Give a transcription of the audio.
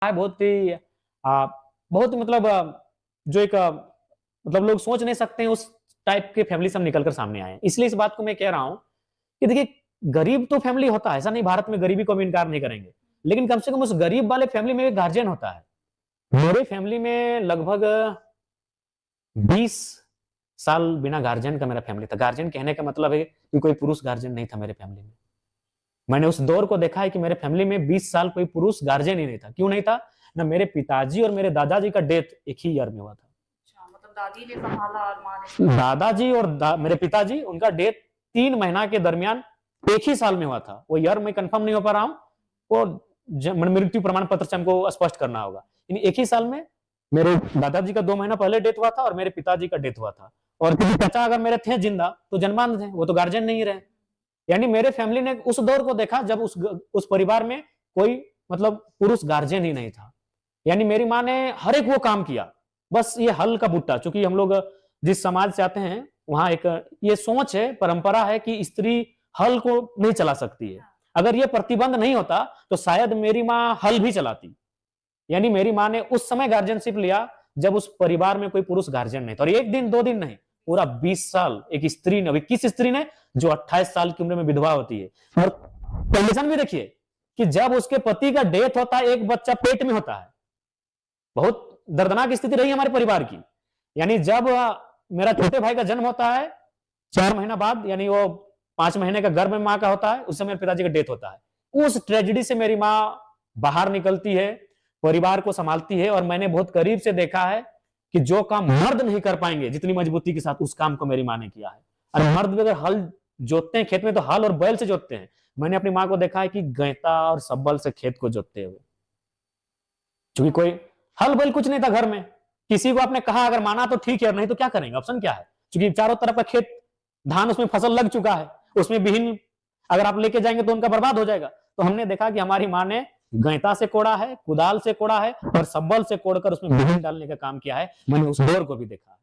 है बहुत ही बहुत मतलब जो एक मतलब लोग सोच नहीं सकते हैं उस टाइप के फैमिली से हम निकल कर सामने आए हैं। इसलिए इस बात को मैं कह रहा हूं कि देखिए, गरीब तो फैमिली होता है, ऐसा नहीं भारत में गरीबी को हम इनकार नहीं करेंगे, लेकिन कम से कम उस गरीब वाले फैमिली में एक गार्जियन होता है। मेरे फैमिली में लगभग 20 साल बिना गार्जियन का मेरा फैमिली था। गार्जियन कहने का मतलब है कि कोई पुरुष गार्जियन नहीं था मेरे फैमिली में। मैंने उस दौर को देखा है कि मेरे फैमिली में 20 साल कोई पुरुष गार्जियन ही नहीं था। क्यों नहीं था? ना मेरे पिताजी और मेरे दादाजी का डेथ एक ही ईयर में हुआ था। अच्छा, मतलब दादी ने संभाला और माँ ने दादाजी और मेरे पिताजी, उनका डेथ 3 महीना के दरमियान एक ही साल में हुआ था। वो ईयर में कंफर्म नहीं हो पा रहा हूं, वो मृत्यु प्रमाण पत्र से हमको स्पष्ट करना होगा। एक ही साल में मेरे दादाजी का 2 महीना पहले डेथ हुआ था और मेरे पिताजी का डेथ हुआ था। और चाचा अगर मेरे थे जिंदा तो जन्मांध थे, वो तो गार्जियन नहीं रहे। यानी मेरे फैमिली ने उस दौर को देखा जब उस परिवार में कोई मतलब पुरुष गार्जियन ही नहीं था। यानी मेरी माँ ने हर एक वो काम किया, बस ये हल का बुट्टा। चूंकि हम लोग जिस समाज से आते हैं वहां एक ये सोच है, परंपरा है कि स्त्री हल को नहीं चला सकती है। अगर ये प्रतिबंध नहीं होता तो शायद मेरी माँ हल भी चलाती। यानी मेरी माँ ने उस समय गार्जियनशिप लिया जब उस परिवार में कोई पुरुष गार्जियन नहीं था। और एक दिन 2 दिन नहीं, पूरा 20 साल एक स्त्री ने, अभी किस स्त्री ने जो 28 साल की उम्र में विधवा होती है। और कंडीशन भी देखिए कि जब उसके पति का डेथ होता है, एक बच्चा पेट में होता है। बहुत दर्दनाक स्थिति रही हमारे परिवार की। यानी जब मेरा छोटे भाई का जन्म होता है 4 महीना बाद, यानी वो 5 महीने का गर्भ में माँ का होता है, उस समय मेरे पिताजी का डेथ होता है। उस ट्रेजेडी से मेरी माँ बाहर निकलती है, परिवार को संभालती है। और मैंने बहुत करीब से देखा है कि जो काम मर्द नहीं कर पाएंगे जितनी मजबूती के साथ, उस काम को मेरी माँ ने किया है। और मर्द भी अगर हल जोतते हैं खेत में तो हल और बैल से जोतते हैं। मैंने अपनी माँ को देखा है कि गैता और सब्बल से खेत को जोतते हुए। क्योंकि कोई हल बैल कुछ नहीं था घर में। किसी को आपने कहा अगर माना तो ठीक है, नहीं तो क्या करेंगे, ऑप्शन क्या है? क्योंकि चारों तरफ का खेत, धान उसमें फसल लग चुका है, उसमें विहीन अगर आप लेके जाएंगे तो उनका बर्बाद हो जाएगा। तो हमने देखा कि हमारी माँ ने गैता से कोड़ा है, कुदाल से कोड़ा है और सब्बल से कोड़कर उसमें विहीन डालने का काम किया है। मैंने उस दौर को भी देखा।